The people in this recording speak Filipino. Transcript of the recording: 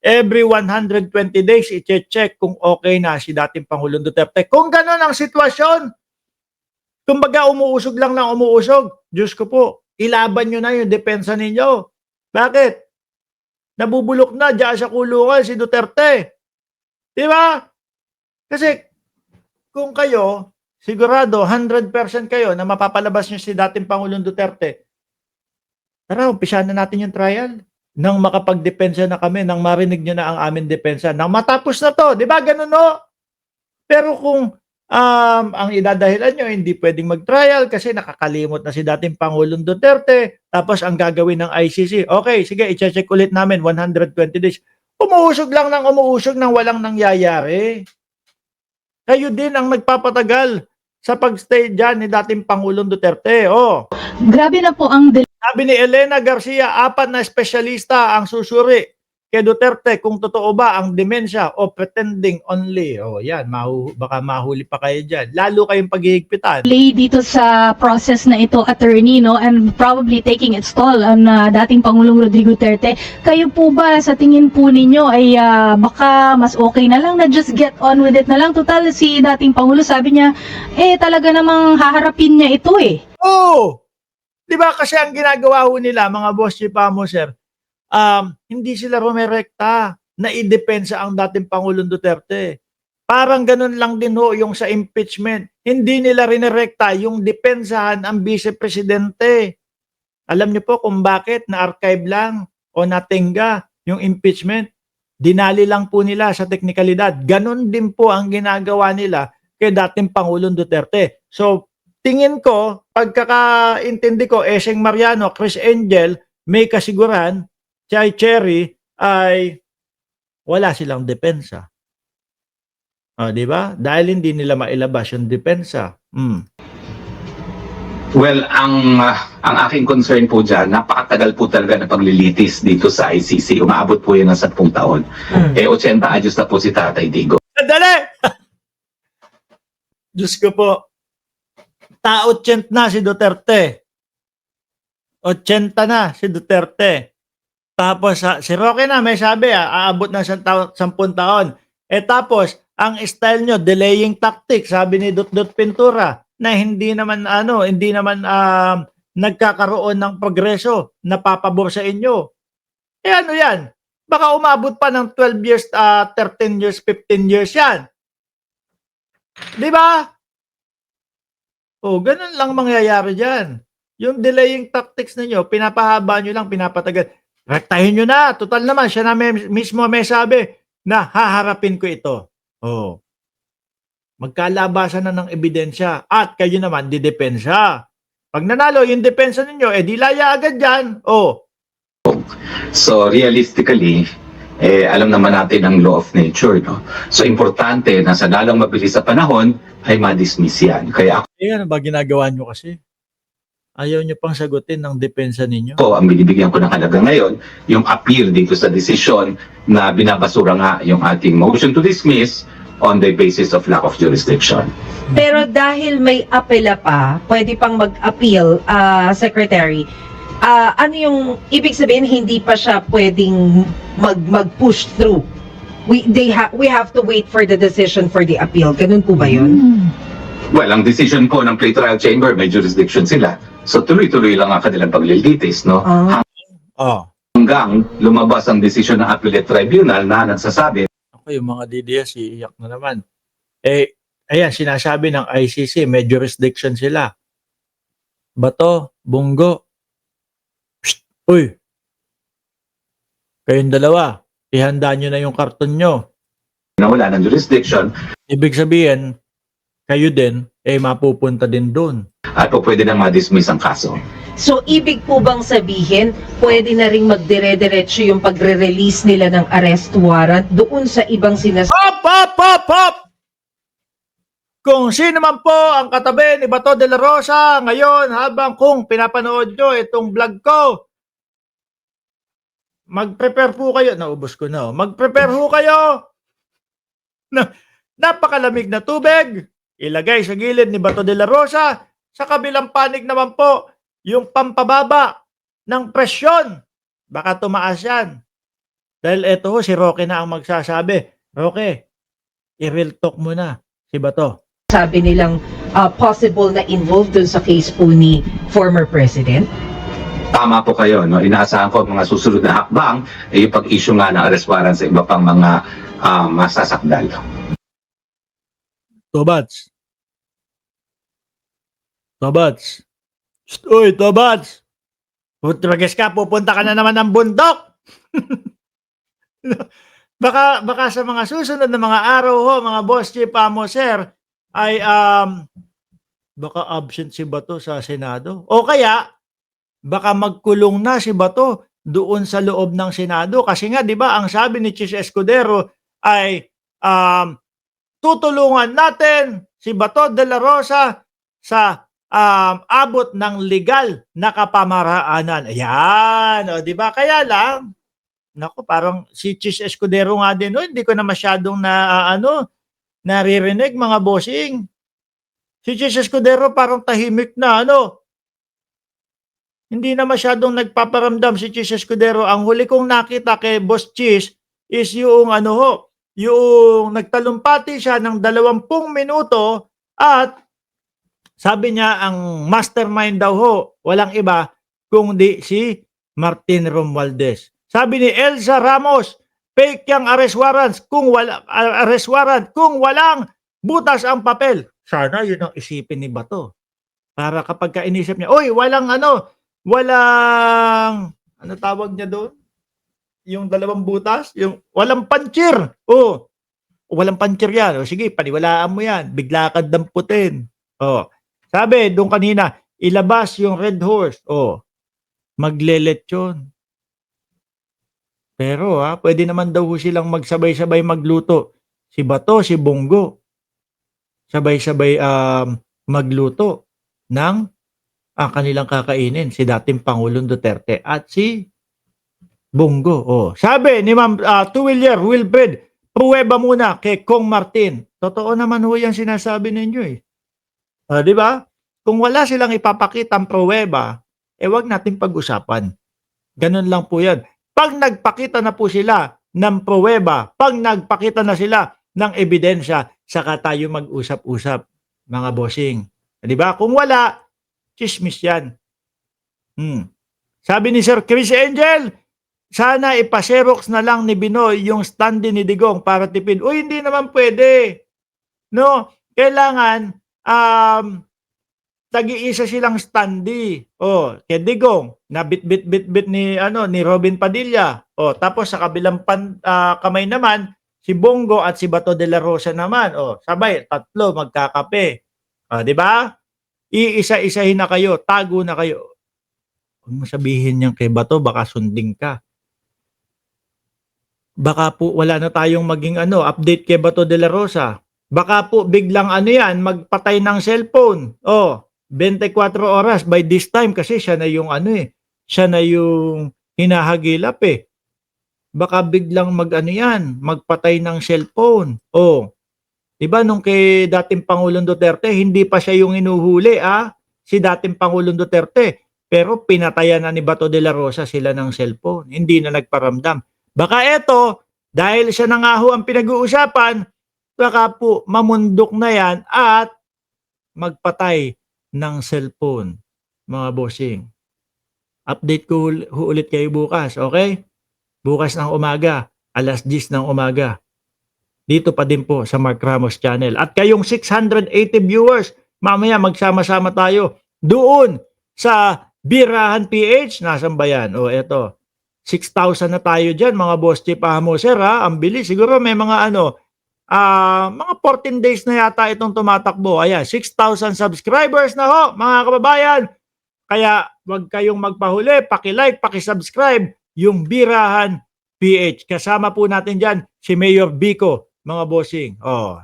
every 120 days, i-check kung okay na si dating Pangulong Duterte. Kung gano'n ang sitwasyon, kumbaga umuusog lang ng umuusog, Diyos ko po, ilaban nyo na yung depensa ninyo. Bakit? Nabubulok na diyan sa kulungan si Duterte. Di ba? Kasi kung kayo, sigurado 100% kayo na mapapalabas nyo si dating Pangulong Duterte, tara, umpisahan na natin yung trial. Nang makapagdepensa na kami, nang marinig nyo na ang aming depensa, nang matapos na to, di ba? Ganun no? Pero kung ang idadahilan nyo, hindi pwedeng mag-trial kasi nakakalimot na si dating Pangulong Duterte, tapos ang gagawin ng ICC, okay, sige, i-check ulit namin, 120 days. Umuusog lang ng umuusog nang walang nangyayari. Kayo din ang nagpapatagal sa pagstay dyan ni dating Pangulong Duterte. Oh. Grabe na po ang Sabi ni Elena Garcia, 4 na espesyalista ang susuri kay Duterte kung totoo ba ang demensya o pretending only. O yan, baka mahuli pa kayo dyan. Lalo kayong paghihigpitan. delay dito sa process na ito, attorney, no, and probably taking its toll on dating Pangulong Rodrigo Duterte. Kayo po ba sa tingin po ninyo ay baka mas okay na lang na just get on with it na lang? Total, si dating Pangulo sabi niya, talaga namang haharapin niya ito eh. Oh! Di ba kasi ang ginagawa ho nila, mga boss chipamo, sir, hindi sila rumerekta na idepensa ang dating Pangulong Duterte. Parang ganun lang din ho yung sa impeachment. Hindi nila rinerekta yung depensahan ang vice-presidente. Alam niyo po kung bakit na-archive lang o natingga yung impeachment. Dinali lang po nila sa teknikalidad. Ganun din po ang ginagawa nila kay dating Pangulong Duterte. So, tingin ko, pagkakaintindi ko, Eseng Mariano, Chris Angel, may kasiguran, Chay Cherry, ay wala silang depensa. Di ba? Dahil hindi nila mailabas yung depensa. Well, ang aking concern po dyan, napakatagal po talaga na paglilitis dito sa ICC. Umaabot po yan ng 10 taon. 80 anyos na po si Tatay Digo. Dali! Diyos ko po. Ta-80 na si Duterte. 80 na si Duterte. Tapos si Roque na may sabi aabot ng 10 taon. Tapos ang style nyo, delaying tactic, sabi ni Dutdut Pintura, na hindi naman nagkakaroon ng progreso na papabor sa inyo. Ano yan? Baka umabot pa ng 12 years, 13 years, 15 years yan. Di ba? Ganun lang mangyayari dyan. Yung delaying tactics ninyo, pinapahaba nyo lang, pinapatagal. Rektahin nyo na. Total naman, siya na mismo may sabi na haharapin ko ito. Magkalabasan na ng ebidensya at kayo naman didepensa. Pag nanalo yung depensa ninyo, dilaya agad dyan. So realistically, alam naman natin ang law of nature, no? So importante na sa lalong mabilis sa panahon ay ma-dismiss yan. Kaya ako ano ba ginagawa nyo kasi? Ayaw nyo pang sagutin ng depensa ninyo? ang binibigyan ko ng halaga ngayon, yung appeal dito sa desisyon na binabasura nga yung ating motion to dismiss on the basis of lack of jurisdiction. Pero dahil may apela pa, pwede pang mag-appeal, Secretary. Ano yung ibig sabihin, hindi pa siya pwedeng mag-push through? We have to wait for the decision for the appeal. Ganun po ba yun? Well, ang decision po ng pre-trial chamber, may jurisdiction sila. So tuloy-tuloy lang ang kanilang paglilitis, no? Hanggang lumabas ang desisyon ng appellate tribunal na nagsasabi. Yung mga DDS, iiyak na naman. Ayan, sinasabi ng ICC, may jurisdiction sila. Bato, Bunggo. Psst, uy! Kayong dalawa, ihanda nyo na yung karton nyo. Na wala ng jurisdiction. Ibig sabihin, kayo din, mapupunta din doon. At po pwede nang ma-dismiss ang kaso. So, ibig po bang sabihin, pwede na rin magdire-diretso yung pagre-release nila ng arrest warrant doon sa ibang Hop! Kung sino man po ang katabi ni Bato de la Rosa ngayon habang kung pinapanood nyo itong vlog ko, mag-prepare po kayo. Naubos ko na. Mag-prepare po kayo. Napakalamig na tubig. Ilagay sa gilid ni Bato de la Rosa. Sa kabilang panig naman po, yung pampababa ng presyon. Baka tumaas yan. Dahil eto ho, si Roque na ang magsasabi. Roque, i-real talk mo na si Bato. Sabi nilang possible na involved dun sa case po ni former president? Tama po kayo, no? Inaasahan ko ang mga susunod na hakbang ay yung pag-issue nga ng arrest warrant sa iba pang mga masasakdal. Tobats. Tobats. Uy, Tobats. Putrages ka, pupunta ka na naman ng bundok. baka sa mga susunod na mga araw ho, mga boss chief sir, ay baka absent si Bato sa Senado. O kaya, baka magkulong na si Bato doon sa loob ng Senado. Kasi nga, di ba, ang sabi ni Chis Escudero ay tutulungan natin si Bato de la Rosa sa abot ng legal na kapamaraanan. Ayan, o, di ba? Kaya lang, naku, parang si Chis Escudero nga din, no? Hindi ko na masyadong naririnig, mga bossing. Si Chis Escudero parang tahimik na, hindi na masyadong nagpaparamdam si Chis Escudero. Ang huli kong nakita kay Boss Chis is yung yung nagtalumpati siya ng 20 minuto at sabi niya ang mastermind daw ho, walang iba kundi si Martin Romualdez. Sabi ni Elsa Ramos, fake yung arrest warrant kung walang butas ang papel. Sana yun ang isipin ni Bato. Para kapag inisip niya, oy, walang tawag niya doon? Yung 2 butas? Yung walang puncher. Oh, walang puncher yan. O sige, paniwalaan mo yan. Bigla ka damputin. Oh, sabi, doon kanina, ilabas yung red horse. Oh, magleletsyon. Pero pwede naman daw silang magsabay-sabay magluto. Si Bato, si Bongo. Sabay-sabay magluto ng kanilang kakainin, si dating Pangulong Duterte at si Bongo. Oh, sabi ni Ma'am Tuwilyer Wilfred, pruweba muna kay Kong Martin. Totoo naman ho yan sinasabi ninyo eh. Di ba? Kung wala silang ipapakitang pruweba, wag nating pag-usapan. Ganun lang po yan. Pag nagpakita na po sila ng pruweba, pag nagpakita na sila ng ebidensya, saka tayo mag-usap-usap, mga bossing. Di ba? Kung wala, chismis yan. Sabi ni Sir Chris Angel, sana ipaserox na lang ni Binoy yung standee ni Digong para tipid. Uy, hindi naman pwede. No? Kailangan, tag-iisa silang standee. Oh, kay Digong, na bit-bit ni Robin Padilla. Oh, tapos sa kabilang kamay naman, si Bongo at si Bato de la Rosa naman. Oh, sabay, 3 magkakape. Di ba? Iisa-isahin na kayo, tago na kayo. Kung masabihin niyan kay Bato, baka sundin ka. Baka po wala na tayong maging update kay Bato de la Rosa. Baka po biglang magpatay ng cellphone. Oh, 24 oras by this time kasi siya na yung siya na yung hinahagilap eh. Baka biglang magpatay ng cellphone. Oh, diba nung kay dating Pangulong Duterte, hindi pa siya yung inuhuli, si dating Pangulong Duterte. Pero pinatayan na ni Bato de la Rosa sila ng cellphone. Hindi na nagparamdam. Baka eto, dahil siya na nga ho ang pinag-uusapan, baka po mamundok na yan at magpatay ng cellphone, mga bossing. Update ko ulit kayo bukas, okay? Bukas ng umaga, 10:00 ng umaga. Dito pa din po sa Mark Ramos Channel. At kayong 680 viewers, mamaya magsama-sama tayo doon sa Birahan PH. Nasaan ba yan? O eto, 6,000 na tayo dyan, mga boss chief sir, ang bilis. Siguro may mga mga 14 days na yata itong tumatakbo. Ayan, 6,000 subscribers na ho, mga kababayan. Kaya wag kayong magpahuli, paki-like, paki-subscribe yung Birahan PH. Kasama po natin dyan si Mayor Vico, mga bossing. Oh,